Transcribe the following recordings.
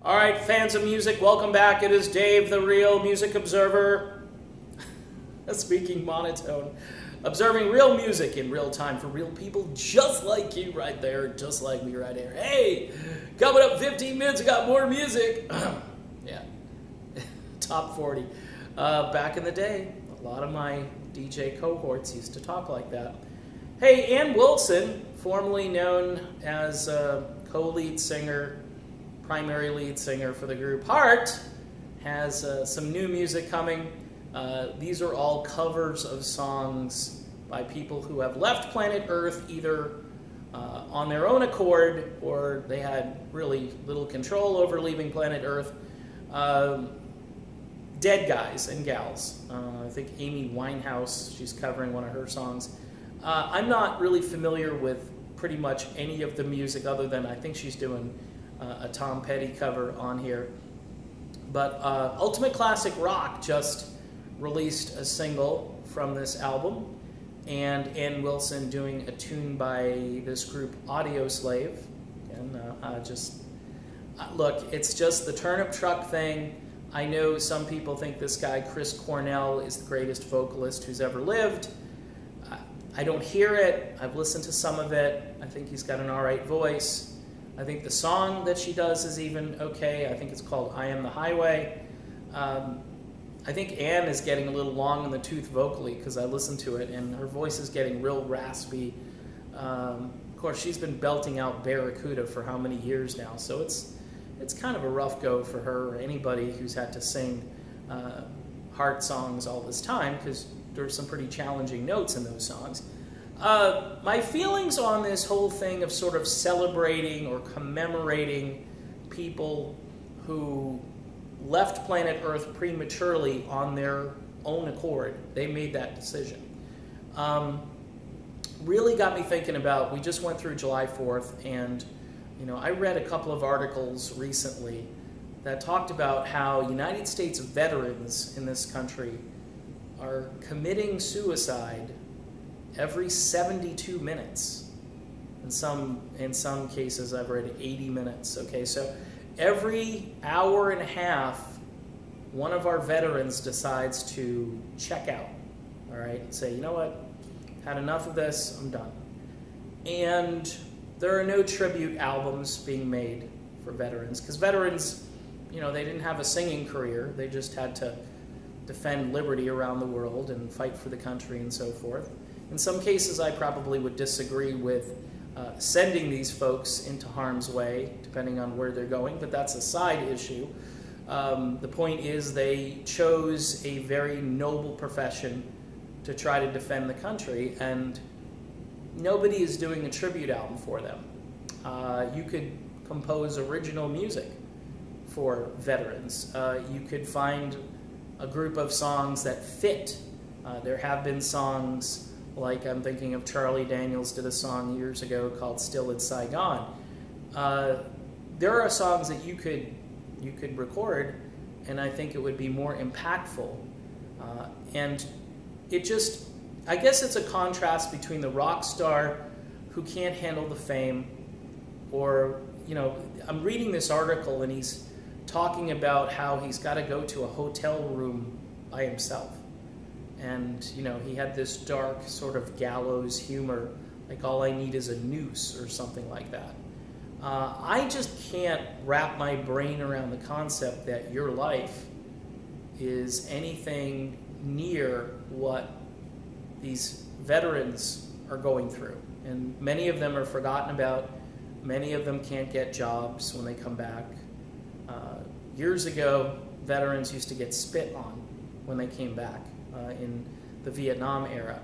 All right, fans of music, welcome back. It is Dave, the real music observer, speaking monotone, observing real music in real time for real people just like you right there, just like me right here. Hey, coming up 15 minutes, I got more music. Yeah, top 40. Back in the day, a lot of my DJ cohorts used to talk like that. Hey, Ann Wilson, formerly known as co-lead singer, primary lead singer for the group Heart, has some new music coming. These are all covers of songs by people who have left planet Earth either on their own accord or they had really little control over leaving planet Earth. Dead guys and gals. I think Amy Winehouse, she's covering one of her songs. I'm not really familiar with pretty much any of the music other than I think she's doing a Tom Petty cover on here. But Ultimate Classic Rock just released a single from this album, and Ann Wilson doing a tune by this group Audio Slave. And look, it's just the turnip truck thing. I know some people think this guy Chris Cornell is the greatest vocalist who's ever lived. I don't hear it. I've listened to some of it. I think he's got an all right voice. I think the song that she does is even okay. I think it's called I Am the Highway. I think Ann is getting a little long in the tooth vocally because I listened to it, and her voice is getting real raspy. Of course, she's been belting out Barracuda for how many years now, so it's kind of a rough go for her or anybody who's had to sing Heart songs all this time because there's some pretty challenging notes in those songs. My feelings on this whole thing of sort of celebrating or commemorating people who left planet Earth prematurely on their own accord, they made that decision, really got me thinking about, we just went through July 4th, and I read a couple of articles recently that talked about how United States veterans in this country are committing suicide every 72 minutes. In some cases, I've read 80 minutes. Okay, so every hour and a half, one of our veterans decides to check out. All right, and say, you know what, had enough of this, I'm done. And there are no tribute albums being made for veterans because veterans, they didn't have a singing career. They just had to defend liberty around the world and fight for the country and so forth. In some cases, I probably would disagree with sending these folks into harm's way, depending on where they're going, but that's a side issue. The point is they chose a very noble profession to try to defend the country, and nobody is doing a tribute album for them. You could compose original music for veterans. You could find a group of songs that fit. There have been songs like, I'm thinking of Charlie Daniels did a song years ago called Still in Saigon. There are songs that you could record, and I think it would be more impactful. And it just, I guess it's a contrast between the rock star who can't handle the fame, or, I'm reading this article and he's talking about how he's got to go to a hotel room by himself. And, he had this dark sort of gallows humor, like all I need is a noose or something like that. I just can't wrap my brain around the concept that your life is anything near what these veterans are going through. And many of them are forgotten about. Many of them can't get jobs when they come back. Years ago, veterans used to get spit on when they came back in the Vietnam era.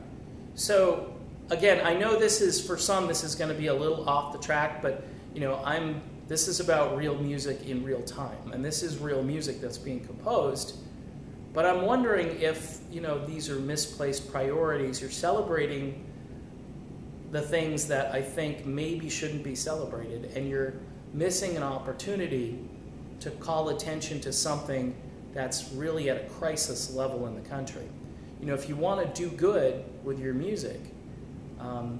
So again, I know this is, for some, this is going to be a little off the track, but this is about real music in real time, and this is real music that's being composed. But I'm wondering if, these are misplaced priorities. You're celebrating the things that I think maybe shouldn't be celebrated, and you're missing an opportunity to call attention to something that's really at a crisis level in the country. If you want to do good with your music,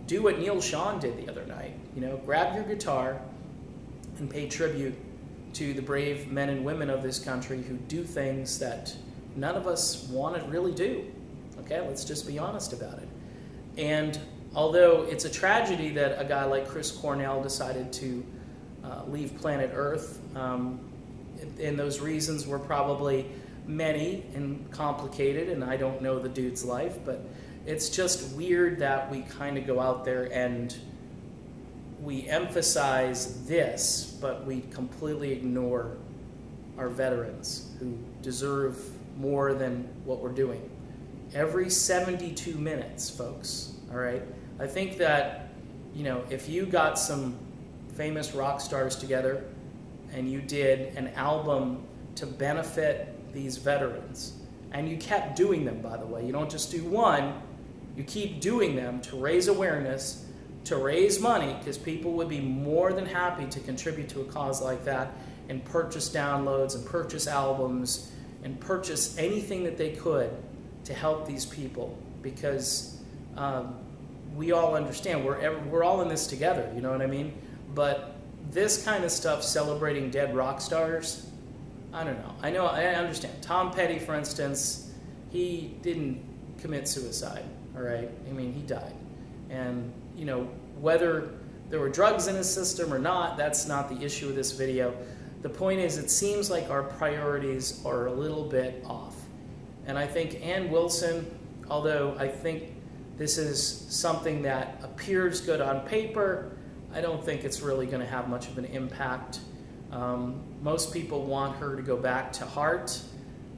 do what Neil Sean did the other night. Grab your guitar and pay tribute to the brave men and women of this country who do things that none of us want to really do. Okay, let's just be honest about it. And although it's a tragedy that a guy like Chris Cornell decided to leave planet Earth, and those reasons were probably many and complicated, and I don't know the dude's life, but it's just weird that we kind of go out there and we emphasize this, but we completely ignore our veterans who deserve more than what we're doing. Every 72 minutes, folks, all right? I think that, you know, if you got some famous rock stars together and you did an album to benefit these veterans, and you kept doing them, by the way, you don't just do one, you keep doing them to raise awareness, to raise money, because people would be more than happy to contribute to a cause like that and purchase downloads and purchase albums and purchase anything that they could to help these people, because we all understand we're all in this together, you know what I mean? But this kind of stuff, celebrating dead rock stars, I don't know. I understand. Tom Petty, for instance, he didn't commit suicide, all right? I mean, he died. And, you know, whether there were drugs in his system or not, that's not the issue of this video. The point is, it seems like our priorities are a little bit off. And I think Ann Wilson, although I think this is something that appears good on paper, I don't think it's really going to have much of an impact. Most people want her to go back to heart,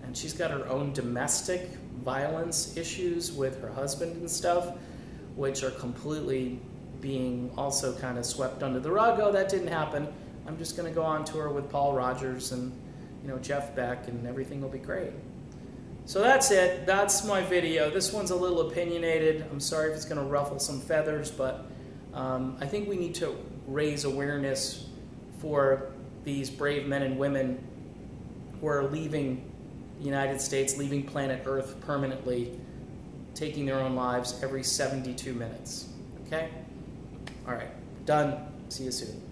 and she's got her own domestic violence issues with her husband and stuff, which are completely being also kind of swept under the rug. Oh, that didn't happen. I'm just going to go on tour with Paul Rogers and, you know, Jeff Beck, and everything will be great. So that's it. That's my video. This one's a little opinionated. I'm sorry if it's going to ruffle some feathers, but I think we need to raise awareness for these brave men and women who are leaving the United States, leaving planet Earth permanently, taking their own lives every 72 minutes. Okay? All right. Done. See you soon.